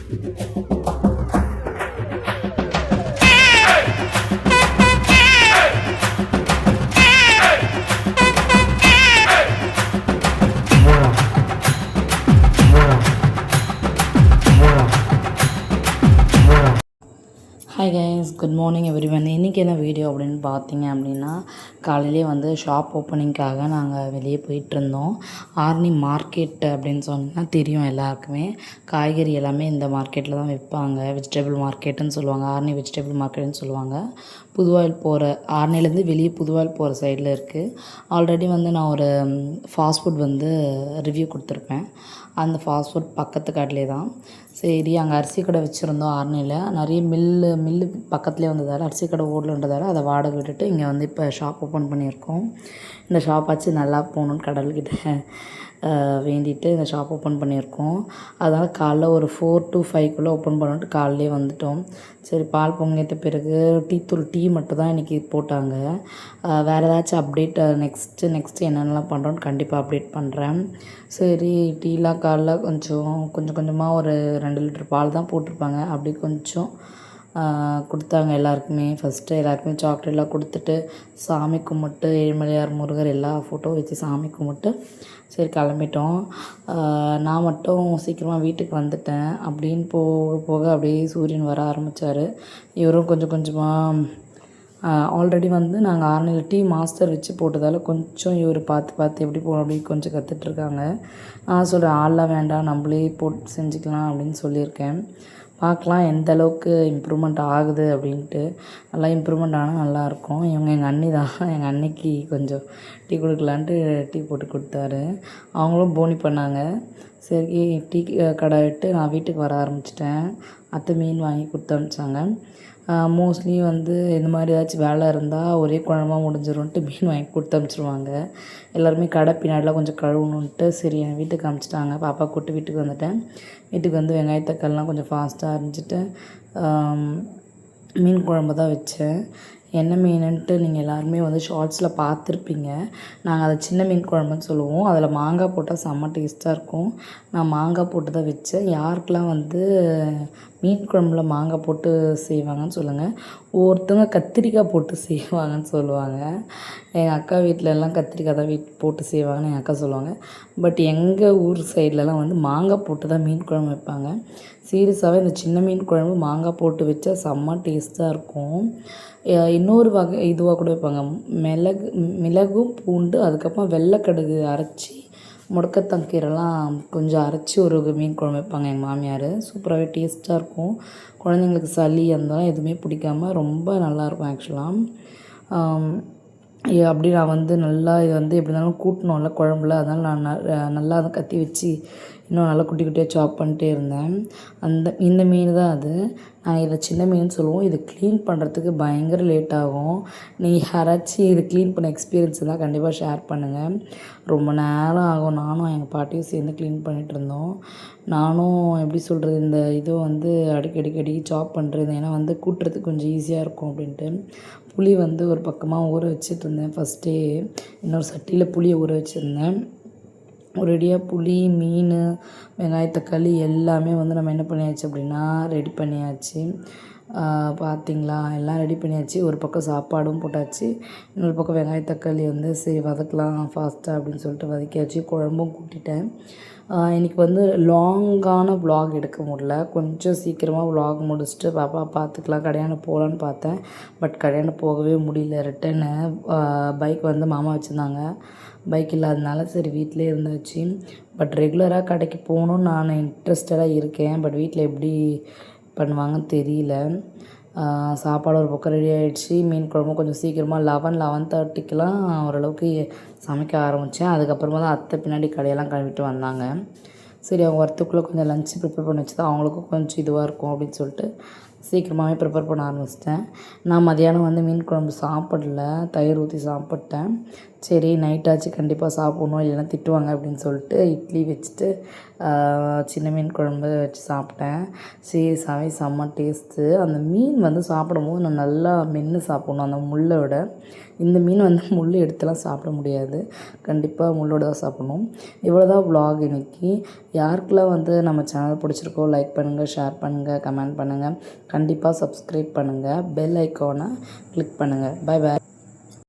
Hi guys, good morning everyone. இன்றைக்கி என்ன video அப்படின்னு பார்த்தீங்க அப்படின்னா, காலையிலே வந்து ஷாப் ஓப்பனிங்காக நாங்கள் வெளியே போயிட்டுருந்தோம். ஆர்னி மார்க்கெட் அப்படின்னு சொன்னால் தெரியும் எல்லாருக்குமே. காய்கறி எல்லாமே இந்த மார்க்கெட்டில் தான் விற்பாங்க. வெஜிடபிள் மார்க்கெட்டுன்னு சொல்லுவாங்க, ஆர்னி வெஜிடபிள் மார்க்கெட்டுன்னு சொல்லுவாங்க. புதுவாயில் போகிற ஆர்னிலேருந்து வெளியே புதுவாயில் போகிற சைடில் இருக்குது. ஆல்ரெடி வந்து நான் ஒரு ஃபாஸ்ட் ஃபுட் வந்து ரிவ்யூ கொடுத்துருப்பேன். அந்த ஃபாஸ்ட் ஃபுட் பக்கத்து காட்டிலே தான். சரி, அங்கே அரிசி கடை வச்சுருந்தோம். ஆர்னியில் நிறைய மில்லு பக்கத்துலேயே வந்ததால் அரிசி கடை ஓடலன்றதால அதை வாடகை விட்டுட்டு இங்கே வந்து இப்போ ஷாப் ஓப்பன் பண்ணியிருக்கோம். இந்த ஷாப்பாச்சு நல்லா போகணுன்னு கடல்கிட்ட வேண்டிட்டு இந்த ஷாப் ஓப்பன் பண்ணியிருக்கோம். அதனால் காலைல ஒரு 4 to 5 ஓப்பன் பண்ணிட்டு காலையிலே வந்துட்டோம். சரி, பால் பொங்கிட்ட பிறகு டீ மட்டும் தான் இன்றைக்கி போட்டாங்க. வேறு ஏதாச்சும் அப்டேட் நெக்ஸ்ட்டு என்னென்னலாம் பண்ணுறோன்னு கண்டிப்பாக அப்டேட் பண்ணுறேன். சரி, டீலாம் காலைல கொஞ்சமாக ஒரு 2 லிட்டர் பால் தான் போட்டிருப்பாங்க. அப்படி கொஞ்சம் கொடுத்தாங்க எல்லாருக்குமே. ஃபஸ்ட்டு எல்லாருக்குமே சாக்லேட்லாம் கொடுத்துட்டு சாமி கும்பிட்டு ஏழுமலையார் முருகர் எல்லா ஃபோட்டோ வச்சு சாமி கும்பிட்டு சரி கிளம்பிட்டோம். நான் மட்டும் சீக்கிரமாக வீட்டுக்கு வந்துட்டேன். அப்படின்னு போக போக அப்படியே சூரியன் வர ஆரம்பித்தார். இவரும் கொஞ்சம் கொஞ்சமாக ஆல்ரெடி வந்து நாங்கள் ஆர்னியில் டீ மாஸ்டர் வச்சு போட்டதால் கொஞ்சம் இவர் பார்த்து எப்படி போகணும் அப்படி கொஞ்சம் கற்றுட்ருக்காங்க. நான் சொல்கிறேன், ஆள்லாம் வேண்டாம், நம்மளே போட்டு செஞ்சுக்கலாம் அப்படின்னு சொல்லியிருக்கேன். பார்க்கலாம் எந்த அளவுக்கு இம்ப்ரூவ்மெண்ட் ஆகுது அப்படின்ட்டு. நல்லா இம்ப்ரூவ்மெண்ட் ஆனால் நல்லாயிருக்கும். இவங்க எங்கள் அண்ணி தான். எங்கள் அண்ணிக்கு கொஞ்சம் டீ கொடுக்கலான்ட்டு டீ போட்டு கொடுத்தாரு. அவங்களும் போனி பண்ணாங்க. சரி, டீ கடை விட்டு நான் வீட்டுக்கு வர ஆரம்பிச்சிட்டேன். அத்தை மீன் வாங்கி கொடுத்து அனுப்பிச்சாங்க. மோஸ்ட்லி வந்து இந்த மாதிரி ஏதாச்சும் வேலை இருந்தால் ஒரே குழம்பா முடிஞ்சிடும்ன்ட்டு மீன் வாங்கி கொடுத்து அனுப்பிச்சிருவாங்க. எல்லாருமே கடை பின்னாடிலாம் கொஞ்சம் கழுவணுன்ட்டு சரி என் வீட்டுக்கு அனுப்பிச்சிட்டாங்க. பாப்பா கூப்பிட்டு வீட்டுக்கு வந்துட்டேன். வீட்டுக்கு வந்து வெங்காய தக்காளிலாம் கொஞ்சம் ஃபாஸ்ட்டாக அரிஞ்சிட்டு மீன் குழம்பு தான் வச்சேன். என்ன மீனுன்ட்டு நீங்கள் எல்லாருமே வந்து ஷார்ட்ஸில் பார்த்துருப்பீங்க. நாங்கள் அதை சின்ன மீன் குழம்புன்னு சொல்லுவோம். அதில் மாங்காய் போட்டால் செம்ம டேஸ்ட்டாக இருக்கும். நான் மாங்காய் போட்டு தான் வச்சேன். யாருக்கெல்லாம் வந்து மீன் குழம்புல மாங்காய் போட்டு செய்வாங்கன்னு சொல்லுங்கள். ஒவ்வொருத்தவங்க கத்திரிக்காய் போட்டு செய்வாங்கன்னு சொல்லுவாங்க. எங்கள் அக்கா வீட்டிலலாம் கத்திரிக்காய் தான் போட்டு செய்வாங்கன்னு எங்கள் அக்கா சொல்லுவாங்க. பட் எங்கள் ஊர் சைட்லலாம் வந்து மாங்காய் போட்டு தான் மீன் குழம்பு வைப்பாங்க. சீரியஸாகவே இந்த சின்ன மீன் குழம்பு மாங்காய் போட்டு வச்சா செம்ம டேஸ்ட்டாக இருக்கும். இன்னொரு வகை இதுவாக கூட வைப்பாங்க. மிளகும் பூண்டு அதுக்கப்புறம் வெள்ளைக்கடுகு அரைச்சி முடக்கத்தங்கீரைலாம் கொஞ்சம் அரைச்சி ஒரு மீன் குழம்பு வைப்பாங்க எங்கள் மாமியார். சூப்பராகவே டேஸ்ட்டாக இருக்கும். குழந்தைங்களுக்கு சளி இருந்தாலும் எதுவுமே பிடிக்காம ரொம்ப நல்லாயிருக்கும் ஆக்சுவலாக. அப்படி நான் வந்து நல்லா இது வந்து எப்படி இருந்தாலும் கூட்டணும்ல குழம்புல, அதனால் நான் நல்லா அதை கத்தி வச்சு இன்னும் நல்லா குட்டி குட்டியாக சாப் பண்ணிட்டே இருந்தேன். இந்த மீன் தான் அது. நாங்கள் இதை சின்ன மீன் சொல்லுவோம். இது க்ளீன் பண்ணுறதுக்கு பயங்கர லேட் ஆகும். நீங்கள் யாராச்சும் இது க்ளீன் பண்ண எக்ஸ்பீரியன்ஸ் இருந்தால் கண்டிப்பாக ஷேர் பண்ணுங்கள். ரொம்ப நேரம் ஆகும். நானும் எங்கள் பாட்டியும் சேர்ந்து க்ளீன் பண்ணிகிட்ருந்தோம். நானும் எப்படி சொல்கிறது, இந்த இதை வந்து அடிக்கடி சாப் பண்ணுறது, ஏன்னா வந்து கூட்டுறதுக்கு கொஞ்சம் ஈஸியாக இருக்கும் அப்படின்ட்டு. புளி வந்து ஒரு பக்கமாக ஊற வச்சிட்ருந்தேன். ஃபஸ்ட்டே இன்னொரு சட்டியில் புளியை ஊற வச்சுருந்தேன். ஒரேடியாக புளி, மீன், வெங்காய தக்காளி எல்லாமே வந்து நம்ம என்ன பண்ணியாச்சு அப்படின்னா ரெடி பண்ணியாச்சு. பார்த்திங்களா, எல்லாம் ரெடி பண்ணியாச்சு. ஒரு பக்கம் சாப்பாடும் போட்டாச்சு, இன்னொரு பக்கம் வெங்காய தக்காளி வந்து சரி வதக்கலாம் ஃபாஸ்ட்டாக அப்படின்னு சொல்லிட்டு வதக்கியாச்சு. குழம்பும் கூட்டிட்டேன். இன்றைக்கி வந்து லாங்கான வ்ளாக் எடுக்க முடியல. கொஞ்சம் சீக்கிரமாக வ்ளாக் முடிச்சுட்டு பாப்பா பார்த்துக்கலாம் கடையாண்ட போகலான்னு பார்த்தேன். பட் கடையாண்ட போகவே முடியல. ரிட்டன்னு பைக் வந்து மாமா வச்சுருந்தாங்க. பைக் இல்லாததுனால சரி வீட்டிலே இருந்தாச்சு. பட் ரெகுலராக கடைக்கு போகணுன்னு நான் இன்ட்ரெஸ்டடாக இருக்கேன். பட் வீட்டில் எப்படி பண்ணுவாங்கன்னு தெரியல. சாப்பாடு ஒரு பக்கம் ரெடி ஆகிடுச்சு. மீன் குழம்பும் கொஞ்சம் சீக்கிரமாக 11:30 ஓரளவுக்கு சமைக்க ஆரம்பித்தேன். அதுக்கப்புறமா தான் அத்தை பின்னாடி கடையெல்லாம் கழுவிட்டு வந்தாங்க. சரி, அவங்க வரத்துக்குள்ளே கொஞ்சம் லஞ்சு ப்ரிப்பேர் பண்ணி வச்சு தான் அவங்களுக்கும் கொஞ்சம் இதுவாக இருக்கும் அப்படின்னு சொல்லிட்டு சீக்கிரமாகவே ப்ரிப்பேர் பண்ண ஆரம்பிச்சிட்டேன். நான் மதியானம் வந்து மீன் குழம்பு சாப்பிடல, தயிர் ஊற்றி சாப்பிட்டேன். சரி நைட்டாச்சு கண்டிப்பாக சாப்பிட்ணும், இல்லைன்னா திட்டுவாங்க அப்படின்னு சொல்லிட்டு இட்லி வச்சுட்டு சின்ன மீன் குழம்பு வச்சு சாப்பிட்டேன். சீரியஸாகவே செம்ம டேஸ்ட்டு. அந்த மீன் வந்து சாப்பிடும்போது நான் நல்லா மென்று சாப்பிட்ணும் அந்த முள்ளை விட. இந்த மீன் வந்து முள் எடுத்துலாம் சாப்பிட முடியாது, கண்டிப்பாக முள்ளோட தான் சாப்பிட்ணும். இவ்வளோ தான் vlog இன்னைக்கு. யாருக்கெல்லாம் வந்து நம்ம சேனல் பிடிச்சிருக்கோ லைக் பண்ணுங்கள், ஷேர் பண்ணுங்கள், கமெண்ட் பண்ணுங்கள். கண்டிப்பாக சப்ஸ்கிரைப் பண்ணுங்கள், பெல் ஐக்கானை கிளிக் பண்ணுங்கள். Bye bye.